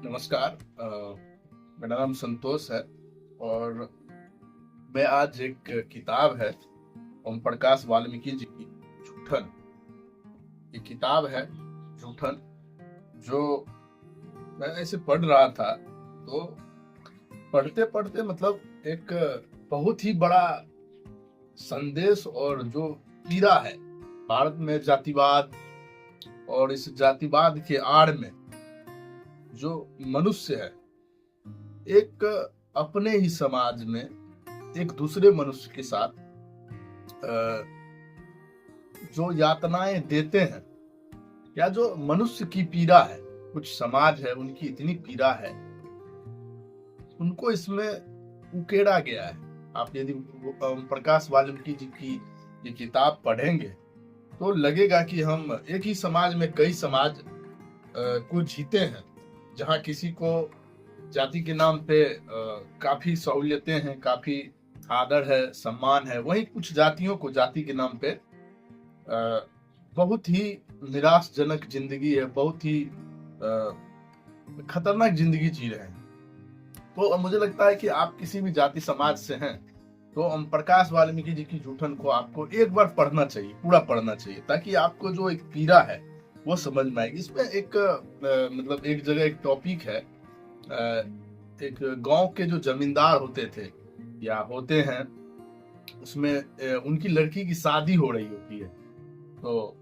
नमस्कार। मेरा नाम संतोष है और मैं आज एक किताब है ओम प्रकाश वाल्मीकि जी की जूठन। ये किताब है जूठन, जो मैं ऐसे पढ़ रहा था तो पढ़ते पढ़ते मतलब एक बहुत ही बड़ा संदेश और जो पीड़ा है भारत में जातिवाद, और इस जातिवाद के आड़ में जो मनुष्य है एक अपने ही समाज में एक दूसरे मनुष्य के साथ जो यातनाएं देते हैं, या जो मनुष्य की पीड़ा है, कुछ समाज है उनकी इतनी पीड़ा है, उनको इसमें उकेड़ा गया है। आप यदि प्रकाश वाल्मीकि जी की ये किताब पढ़ेंगे तो लगेगा कि हम एक ही समाज में कई समाज को जीते हैं, जहाँ किसी को जाति के नाम पे काफी सहूलियतें हैं, काफी आदर है, सम्मान है, वहीं कुछ जातियों को जाति के नाम पे बहुत ही निराशजनक जिंदगी है, बहुत ही खतरनाक जिंदगी जी रहे हैं। तो मुझे लगता है कि आप किसी भी जाति समाज से हैं तो ओम प्रकाश वाल्मीकि जी की जूठन को आपको एक बार पढ़ना चाहिए, पूरा पढ़ना चाहिए, ताकि आपको जो एक पीड़ा है वो समझ में आएगी। इसमें एक मतलब एक जगह एक टॉपिक है, एक गांव के जो जमींदार होते थे या होते हैं, उसमें उनकी लड़की की शादी हो रही होती है। तो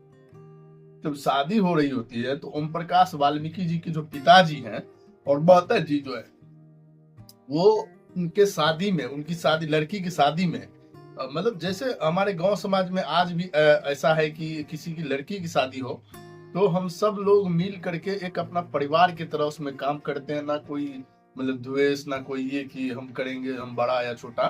जब शादी हो रही होती है तो ओम प्रकाश वाल्मीकि जी के जो पिताजी हैं और माता जी जो है वो उनके शादी में, उनकी शादी, लड़की की शादी में, मतलब जैसे हमारे गांव समाज में आज भी ऐसा है कि किसी की लड़की की शादी हो तो हम सब लोग मिल करके एक अपना परिवार की तरह उसमें काम करते हैं, ना कोई मतलब द्वेष, ना कोई ये कि हम करेंगे, हम बड़ा या छोटा।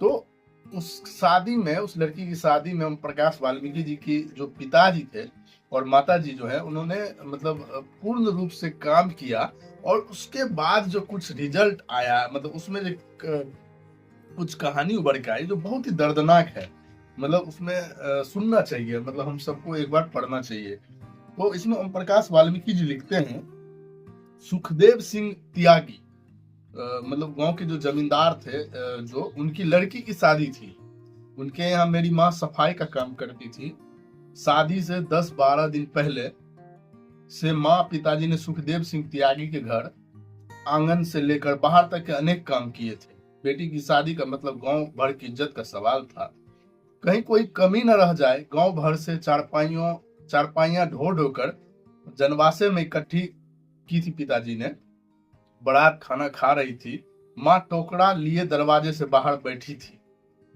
तो उस शादी में, उस लड़की की शादी में ओम प्रकाश वाल्मीकि जी की जो पिताजी थे और माता जी जो है, उन्होंने मतलब पूर्ण रूप से काम किया। और उसके बाद जो कुछ रिजल्ट आया, मतलब उसमें जो कुछ कहानी उभर के आई जो बहुत ही दर्दनाक है, मतलब उसमें सुनना चाहिए, मतलब हम सबको एक बार पढ़ना चाहिए। तो इसमें ओम प्रकाश वाल्मीकि जी लिखते हैं, सुखदेव सिंह त्यागी, मतलब गांव के जो जमींदार थे, जो उनकी लड़की की शादी थी, उनके यहाँ मेरी माँ सफाई का काम करती थी। शादी से 10-12 दिन पहले से माँ पिताजी ने सुखदेव सिंह त्यागी के घर आंगन से लेकर बाहर तक के अनेक काम किए थे। बेटी की शादी का मतलब गांव भर की इज्जत का सवाल था, कहीं कोई कमी न रह जाए। गांव भर से चारपाइयां ढो ढोकर जनवासे में इकट्ठी की थी पिताजी ने। बारात खाना खा रही थी, माँ टोकरा लिए दरवाजे से बाहर बैठी थी।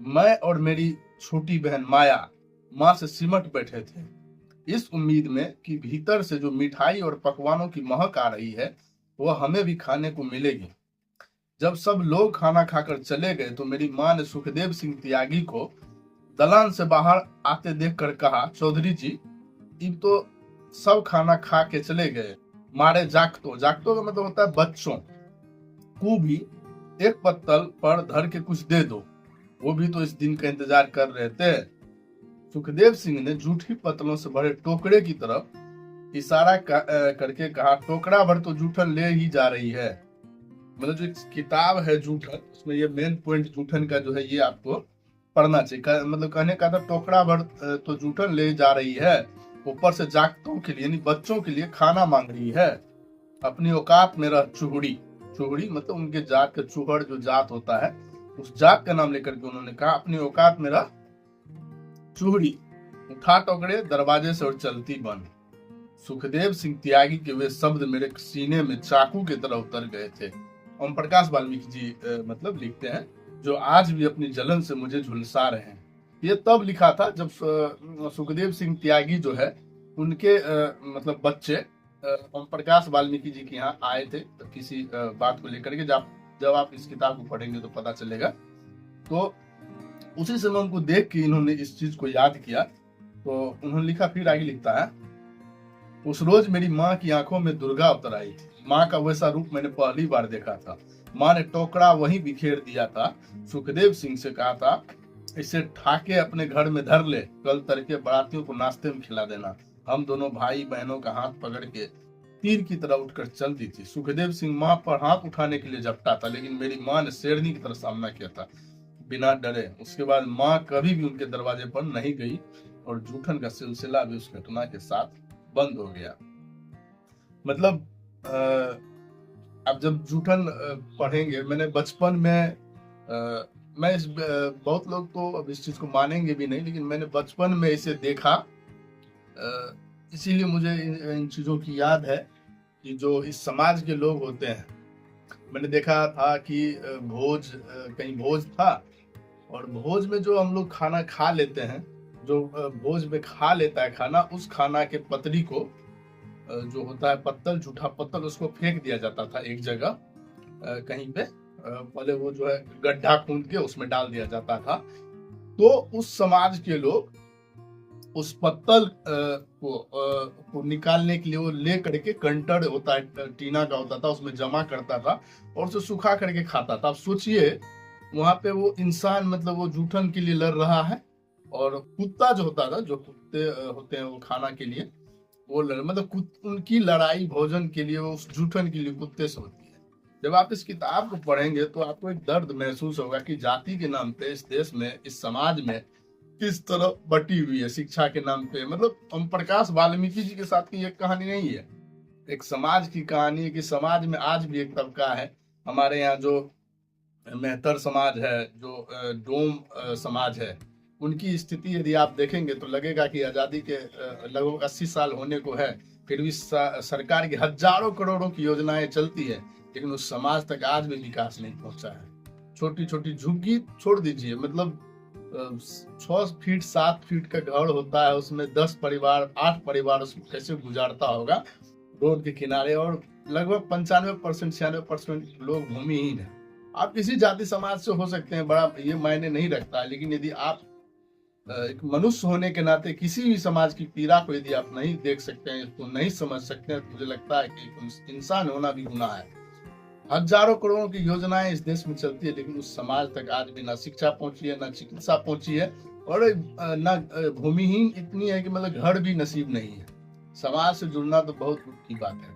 मैं और मेरी छोटी बहन माया माँ से सिमट बैठे थे, इस उम्मीद में कि भीतर से जो मिठाई और पकवानों की महक आ रही है वह हमें भी खाने को मिलेगी। जब सब लोग खाना खाकर चले गए तो मेरी माँ ने सुखदेव सिंह त्यागी को दलान से बाहर आते देखकर कहा, चौधरी जी, अब तो सब खाना खा के चले गए, मारे जागतो, जागतो का मतलब होता है बच्चों को भी एक पत्तल पर धर के कुछ दे दो, वो भी तो इस दिन का इंतजार कर रहे थे। सुखदेव सिंह ने जूठी पत्तलों से भरे टोकरे की तरफ इशारा करके कहा, टोकरा भर तो जूठन ले ही जा रही है। मतलब जो किताब है जूठन, उसमें ये मेन पॉइंट जूठन का जो है ये आपको पढ़ना चाहिए। मतलब कहने का था, टोकरा भर तो जूठन ले जा रही है, ऊपर से जागतों के लिए यानी बच्चों के लिए खाना मांग रही है। अपनी औकात में रह चूहड़ी, चूहड़ी मतलब उनके जात का चूहड़ जो जात होता है, उस जात का नाम लेकर के उन्होंने कहा, अपनी औकात में रह चूहड़ी, उठा टोकरे दरवाजे से और चलती बन। सुखदेव सिंह त्यागी के वे शब्द मेरे सीने में चाकू की तरह उतर गए थे। ओम प्रकाश वाल्मीकि जी मतलब लिखते हैं, जो आज भी अपनी जलन से मुझे झुलसा रहे हैं। ये तब लिखा था जब सुखदेव सिंह त्यागी जो है उनके मतलब बच्चे ओम प्रकाश वाल्मीकि जी के यहाँ आए थे, तो किसी बात को लेकर के। जब आप इस किताब को पढ़ेंगे तो पता चलेगा। तो उसी समय उनको देख के इन्होंने इस चीज को याद किया, तो उन्होंने लिखा, फिर आगे लिखता है, उस रोज मेरी माँ की आंखों में दुर्गा उतर आई थी। माँ का वैसा रूप मैंने पहली बार देखा था। माँ ने टोकरा वहीं बिखेर दिया था। सुखदेव सिंह से कहा था, इसे ठाके अपने घर में धर ले, कल तड़के बारातियों को नाश्ते में खिला देना। हम दोनों भाई बहनों का हाथ पकड़ के तीर की तरह उठकर चलती थी। सुखदेव सिंह मां पर हाथ उठाने के लिए झपटा था, लेकिन मेरी मां ने शेरनी की तरह सामना किया था, बिना डरे। उसके बाद मां कभी भी उनके दरवाजे पर नहीं गई और जूठन का सिलसिला भी उस घटना के साथ बंद हो गया। मतलब अब जब जूठन पढ़ेंगे, मैंने बचपन में मैं बहुत लोग तो अब इस चीज को मानेंगे भी नहीं, लेकिन मैंने बचपन में इसे देखा, इसीलिए मुझे इन चीजों की याद है कि जो इस समाज के लोग होते हैं, मैंने देखा था कि कहीं भोज था, और भोज में जो हम लोग खाना खा लेते हैं, जो भोज में खा लेता है खाना, उस खाना के पतली को जो होता है पत्तल, झूठा पत्तल, उसको फेंक दिया जाता था एक जगह कहीं पे। पहले वो जो है गड्ढा खूंद के उसमें डाल दिया जाता था। तो उस समाज के लोग उस पत्तल को निकालने के लिए वो ले करके कंटर होता है, टीना का होता था, उसमें जमा करता था और उसे सुखा करके खाता था। अब सोचिए वहां पे वो इंसान, मतलब वो जूठन के लिए लड़ रहा है, और कुत्ता जो होता था, जो कुत्ते होते हैं वो खाना के लिए वो मतलब उनकी लड़ाई भोजन के लिए, वो उस जूठन के लिए कुत्ते से होती है। जब आप इस किताब को पढ़ेंगे तो आपको एक दर्द महसूस होगा कि जाति के नाम पे इस देश में, इस समाज में किस तरह बटी हुई है शिक्षा के नाम पे। मतलब ओम प्रकाश वाल्मीकि जी के साथ की एक कहानी नहीं है, एक समाज की कहानी है कि समाज में आज भी एक तबका है। हमारे यहाँ जो मेहतर समाज है, जो डोम समाज है, उनकी स्थिति यदि आप देखेंगे तो लगेगा कि आजादी के लगभग 80 साल होने को है, फिर भी सरकार की हजारों करोड़ों की योजनाएं चलती है, लेकिन उस समाज तक आज भी विकास नहीं पहुंचा है। छोटी छोटी झुग्गी छोड़ दीजिए, मतलब 6 फीट 7 फीट का घर होता है, उसमें 10 परिवार 8 परिवार उसमें कैसे गुजारता होगा रोड के किनारे, और लगभग 95% 96% लोग भूमिहीन है। आप किसी जाति समाज से हो सकते हैं, बड़ा ये मायने नहीं रखता, लेकिन यदि आप एक मनुष्य होने के नाते किसी भी समाज की पीड़ा को यदि आप नहीं देख सकते हैं, इसको नहीं समझ सकते हैं, तो मुझे लगता है कि इंसान होना भी गुनाह है। हजारों करोड़ों की योजनाएं इस देश में चलती है, लेकिन उस समाज तक आज भी ना शिक्षा पहुंची है, ना चिकित्सा पहुंची है, और ना भूमिहीन इतनी है कि मतलब घर भी नसीब नहीं है। समाज से जुड़ना तो बहुत दूर की बात है।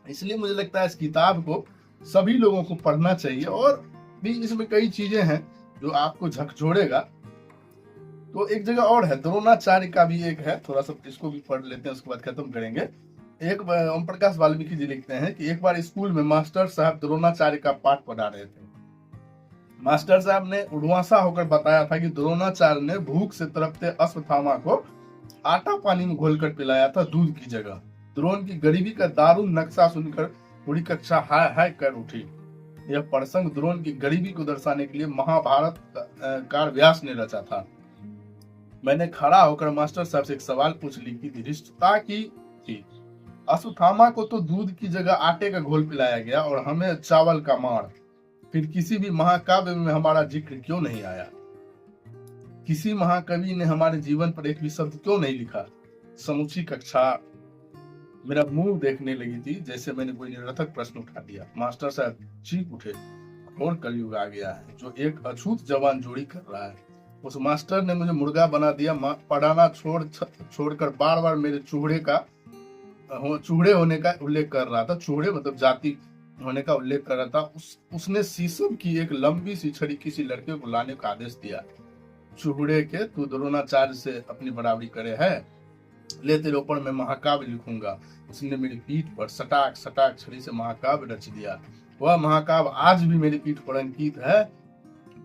इसलिए मुझे लगता है इस किताब को सभी लोगों को पढ़ना चाहिए, और भी इसमें कई चीजें हैं जो आपको झकझोड़ेगा। तो एक जगह और है, द्रोणाचार्य का भी एक है, थोड़ा सा इसको भी पढ़ लेते हैं, उसके बाद खत्म करेंगे। एक ओम प्रकाश वाल्मीकि जी लिखते हैं कि एक बार स्कूल में मास्टर साहब द्रोणाचार्य का पाठ पढ़ा रहे थे। मास्टर साहब ने उड़वासा होकर बताया था कि द्रोणाचार्य ने भूख से तड़पते अश्वत्थामा को आटा पानी में घोलकर पिलाया था दूध की जगह। द्रोण की गरीबी का दारुण नक्शा सुनकर पूरी कक्षा हाय हाय कर उठी। यह प्रसंग द्रोण की गरीबी को दर्शाने के लिए महाभारत कार व्यास ने रचा था। मैंने खड़ा होकर मास्टर साहब से एक सवाल पूछ ली कि धृष्टता की थी। अश्वत्थामा को तो दूध की जगह आटे का घोल पिलाया गया और हमें चावल का मार। फिर किसी भी महाकाव्य में हमारा जिक्र क्यों नहीं आया? किसी महाकवि ने हमारे जीवन पर एक भी शब्द क्यों नहीं लिखा? समूची कक्षा मेरा मुंह देखने लगी थी, जैसे मैंने कोई निरर्थक प्रश्न उठा दिया। मास्टर साहब चीख उठे, और कलयुग आ गया है जो एक अछूत जवान जोड़ी कर रहा है। उस मास्टर ने मुझे मुर्गा बना दिया। पढ़ाना छोड़कर बार बार मेरे चूड़े होने का उल्लेख कर रहा था। चूड़े मतलब जाति होने का उल्लेख कर रहा था। उसने शीशम की एक लंबी सी छड़ी किसी लड़के को लाने का आदेश दिया। चूड़े के तू द्रोणाचार्य से अपनी बराबरी करे है, ले तेरे ऊपर मैं महाकाव्य लिखूंगा। उसने मेरी पीठ पर सटाक सटाक छड़ी से महाकाव्य रच दिया। वह महाकाव्य आज भी मेरी पीठ पर अंकित है।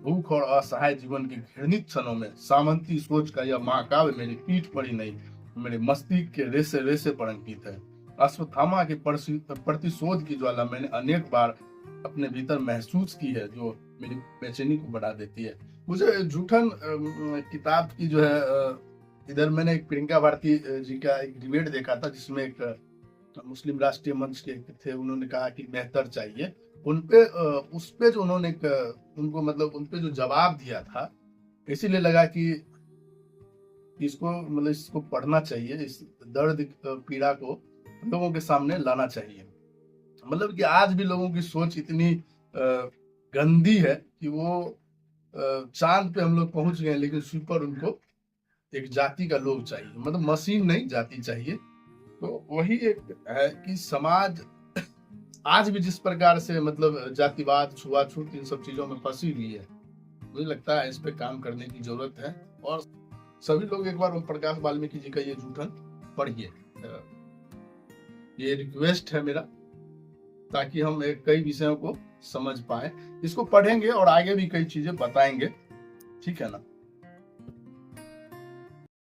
भूख और असहाय जीवन के घृणित क्षणों में सामंती सोच का यह महाकाव्य मेरी पीठ पर ही नहीं, मेरे मस्तिष्क के रेसे रेसे पर अंकित है। अश्वत्थामा के प्रतिशोध की ज्वाला मैंने अनेक बार अपने भीतर महसूस की है, जो मेरी बेचैनी को बढ़ा देती है। मुझे जूठन किताब की जो है, इधर मैंने एक प्रियंका भारती जी का एक डिबेट देखा था, जिसमें एक मुस्लिम राष्ट्रीय मंच के थे, उन्होंने कहा कि बेहतर चाहिए। उनपे उस पे जो उन्होंने उनको मतलब उनपे जो जवाब दिया था, इसीलिए लगा कि इसको मतलब इसको पढ़ना चाहिए, इस दर्द पीड़ा को लोगों के सामने लाना चाहिए। मतलब कि आज भी लोगों की सोच इतनी गंदी है कि वो चांद पे हम लोग पहुंच गए, लेकिन उसी पर उनको एक जाति का लोग चाहिए, मतलब मशीन नहीं जाति चाहिए। तो वही एक है कि समाज आज भी जिस प्रकार से मतलब जातिवाद, छुआछूत, इन सब चीजों में फंसी हुई है, मुझे लगता है इस पे काम करने की जरूरत है। और सभी लोग एक बार ओम प्रकाश वाल्मीकि जी का ये जूठन पढ़िए, ये रिक्वेस्ट है मेरा, ताकि हम कई विषयों को समझ पाए। इसको पढ़ेंगे और आगे भी कई चीजें बताएंगे, ठीक है ना।